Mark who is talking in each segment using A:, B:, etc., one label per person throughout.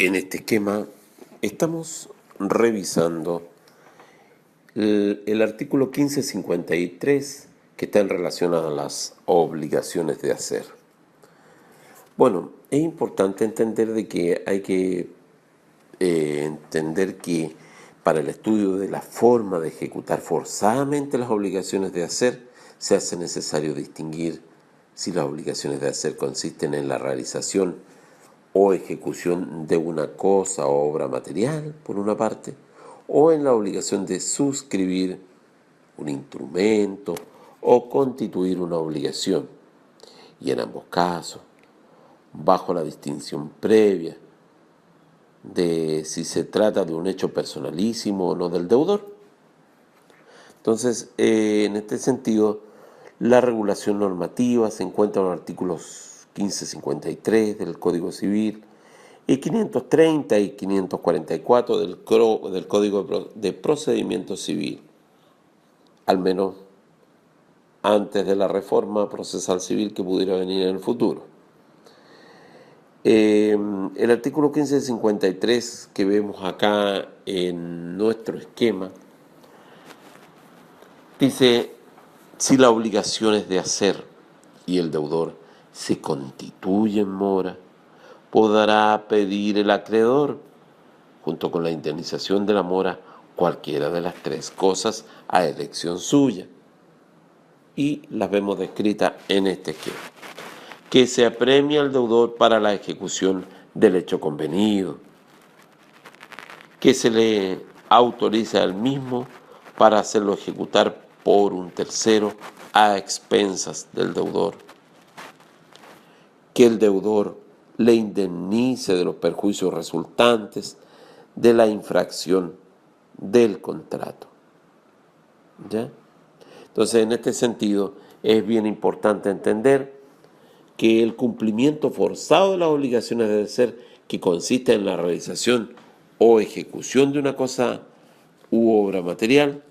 A: En este esquema estamos revisando el artículo 1553 que está en relación a las obligaciones de hacer. Bueno, es importante entender de que hay que entender que para el estudio de la forma de ejecutar forzadamente las obligaciones de hacer, se hace necesario distinguir si las obligaciones de hacer consisten en la realización o ejecución de una cosa o obra material, por una parte, o en la obligación de suscribir un instrumento o constituir una obligación. Y en ambos casos, bajo la distinción previa de si se trata de un hecho personalísimo o no del deudor. Entonces, en este sentido, la regulación normativa se encuentra en los artículos 1553 del Código Civil y 530 y 544 del Código de Procedimiento Civil, al menos antes de la reforma procesal civil que pudiera venir en el futuro. El artículo 1553 que vemos acá en nuestro esquema dice: si la obligación es de hacer y el deudor se constituye en mora, podrá pedir el acreedor, junto con la indemnización de la mora, cualquiera de las tres cosas a elección suya. Y las vemos descritas en este esquema. Que se apremia al deudor para la ejecución del hecho convenido, que se le autoriza al mismo para hacerlo ejecutar por un tercero a expensas del deudor, que el deudor le indemnice de los perjuicios resultantes de la infracción del contrato. ¿Ya? Entonces, en este sentido, es bien importante entender que el cumplimiento forzado de las obligaciones de hacer, que consiste en la realización o ejecución de una cosa u obra material,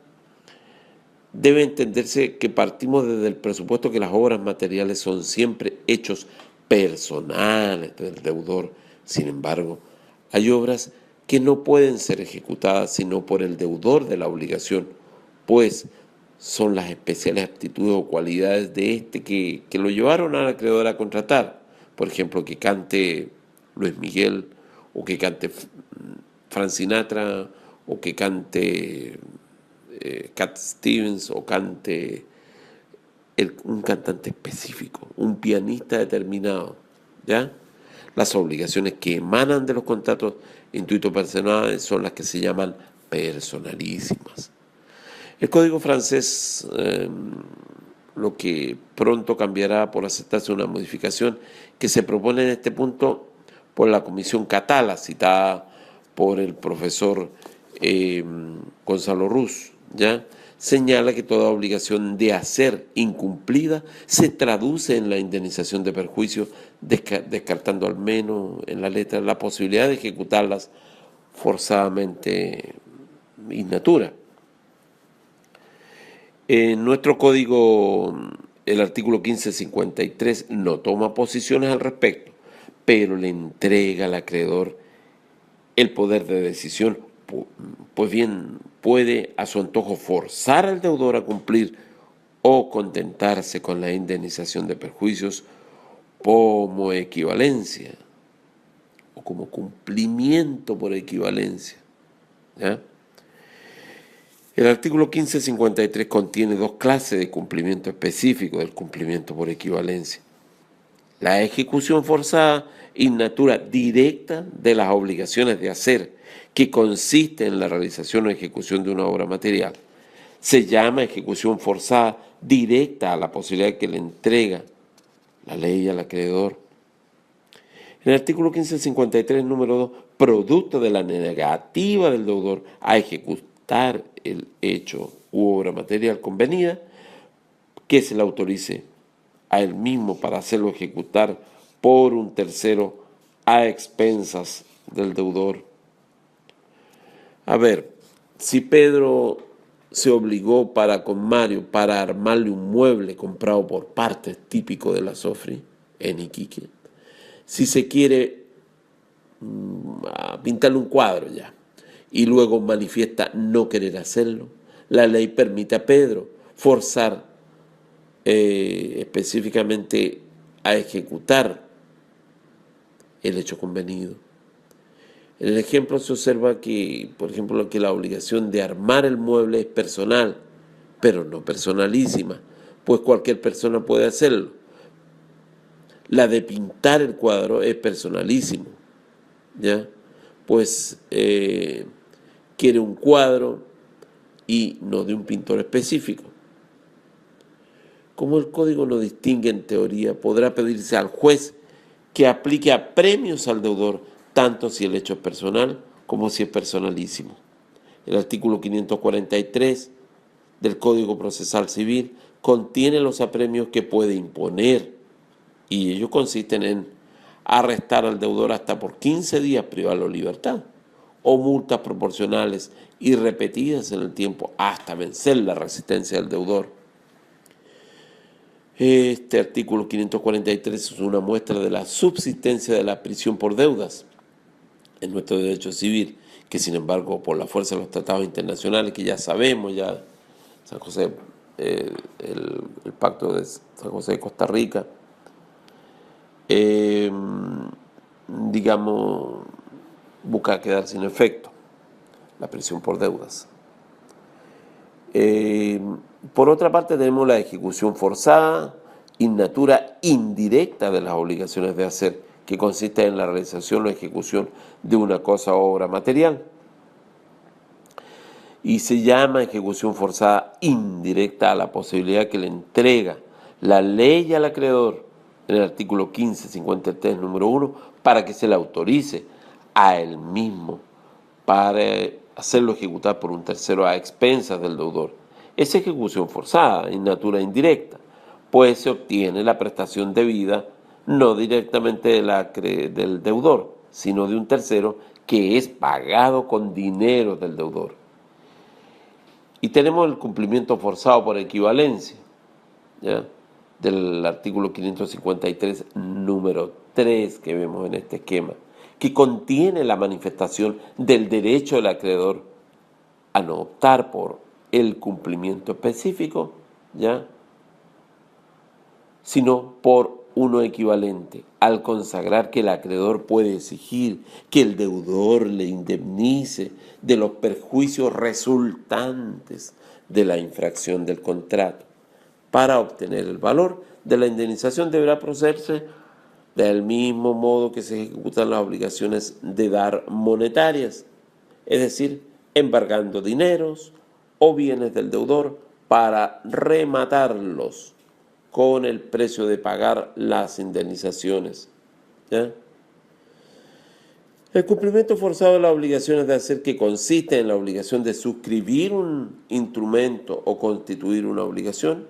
A: debe entenderse que partimos desde el presupuesto que las obras materiales son siempre hechos personales del deudor. Sin embargo, hay obras que no pueden ser ejecutadas sino por el deudor de la obligación, pues son las especiales aptitudes o cualidades de este que lo llevaron al acreedor a contratar. Por ejemplo, que cante Luis Miguel, o que cante Frank Sinatra, o que cante Cat Stevens, o cante un cantante específico, un pianista determinado, ¿ya? Las obligaciones que emanan de los contratos intuitos personales son las que se llaman personalísimas. El Código francés, lo que pronto cambiará por aceptarse una modificación que se propone en este punto por la Comisión Catala, citada por el profesor Gonzalo Ruz, ¿ya? Señala que toda obligación de hacer incumplida se traduce en la indemnización de perjuicios, descartando al menos en la letra la posibilidad de ejecutarlas forzadamente in natura. En nuestro código, el artículo 1553 no toma posiciones al respecto, pero le entrega al acreedor el poder de decisión, pues bien, puede a su antojo forzar al deudor a cumplir o contentarse con la indemnización de perjuicios como equivalencia o como cumplimiento por equivalencia, ¿ya? El artículo 1553 contiene dos clases de cumplimiento específico del cumplimiento por equivalencia: la ejecución forzada in natura directa de las obligaciones de hacer, que consiste en la realización o ejecución de una obra material. Se llama ejecución forzada directa a la posibilidad que le entrega la ley al acreedor. En el artículo 1553, número 2, producto de la negativa del deudor a ejecutar el hecho u obra material convenida, que se le autorice a él mismo para hacerlo ejecutar por un tercero a expensas del deudor. A ver, si Pedro se obligó con Mario para armarle un mueble comprado por partes típico de la Sofri en Iquique, si se quiere a pintarle un cuadro ya, y luego manifiesta no querer hacerlo, la ley permite a Pedro forzar específicamente a ejecutar el hecho convenido. En el ejemplo se observa que, por ejemplo, que la obligación de armar el mueble es personal, pero no personalísima, pues cualquier persona puede hacerlo. La de pintar el cuadro es personalísimo, ¿ya? Pues quiere un cuadro y no de un pintor específico. Como el código no distingue en teoría, podrá pedirse al juez que aplique a premios al deudor, tanto si el hecho es personal como si es personalísimo. El artículo 543 del Código Procesal Civil contiene los apremios que puede imponer, y ellos consisten en arrestar al deudor hasta por 15 días, privarlo de libertad, o multas proporcionales y repetidas en el tiempo hasta vencer la resistencia del deudor. Este artículo 543 es una muestra de la subsistencia de la prisión por deudas en nuestro derecho civil, que sin embargo por la fuerza de los tratados internacionales que ya sabemos, ya San José, el pacto de San José de Costa Rica, digamos, busca quedar sin efecto la prisión por deudas. Por otra parte tenemos la ejecución forzada y natura indirecta de las obligaciones de hacer, que consiste en la realización o ejecución de una cosa o obra material. Y se llama ejecución forzada indirecta a la posibilidad que le entrega la ley al acreedor en el artículo 1553, número 1, para que se le autorice a él mismo para hacerlo ejecutar por un tercero a expensas del deudor. Es ejecución forzada en natura indirecta, pues se obtiene la prestación debida no directamente del deudor, sino de un tercero que es pagado con dinero del deudor. Y tenemos el cumplimiento forzado por equivalencia, ¿ya?, del artículo 553, número 3 que vemos en este esquema, que contiene la manifestación del derecho del acreedor a no optar por el cumplimiento específico, ¿ya?, sino por uno equivalente, al consagrar que el acreedor puede exigir que el deudor le indemnice de los perjuicios resultantes de la infracción del contrato. Para obtener el valor de la indemnización deberá procederse del mismo modo que se ejecutan las obligaciones de dar monetarias, es decir, embargando dineros o bienes del deudor para rematarlos con el precio de pagar las indemnizaciones, ¿ya? El cumplimiento forzado de las obligaciones de hacer, que consiste en la obligación de suscribir un instrumento o constituir una obligación.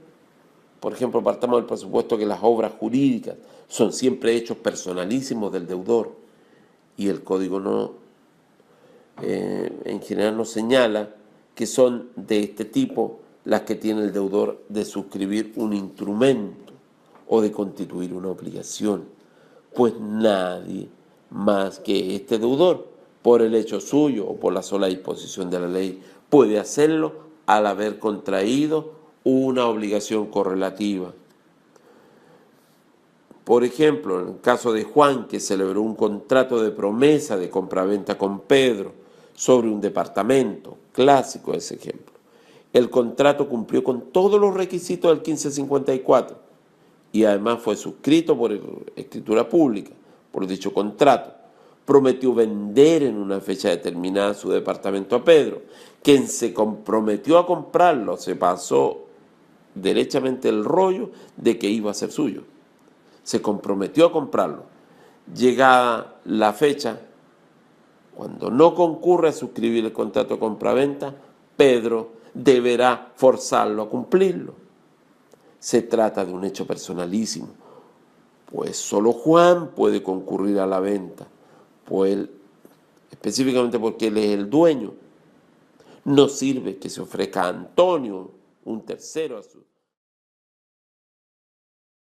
A: Por ejemplo, partamos del presupuesto que las obras jurídicas son siempre hechos personalísimos del deudor, y el código no, en general nos señala que son de este tipo las que tiene el deudor de suscribir un instrumento o de constituir una obligación, pues nadie más que este deudor, por el hecho suyo o por la sola disposición de la ley, puede hacerlo al haber contraído una obligación correlativa. Por ejemplo, en el caso de Juan, que celebró un contrato de promesa de compraventa con Pedro sobre un departamento, clásico ese ejemplo. El contrato cumplió con todos los requisitos del 1554 y además fue suscrito por escritura pública por dicho contrato. Prometió vender en una fecha determinada su departamento a Pedro. Quien se comprometió a comprarlo se pasó derechamente el rollo de que iba a ser suyo. Se comprometió a comprarlo. Llegada la fecha, cuando no concurre a suscribir el contrato de compraventa, Pedro deberá forzarlo a cumplirlo. Se trata de un hecho personalísimo, pues solo Juan puede concurrir a la venta, pues específicamente porque él es el dueño. No sirve que se ofrezca a Antonio, un tercero, a su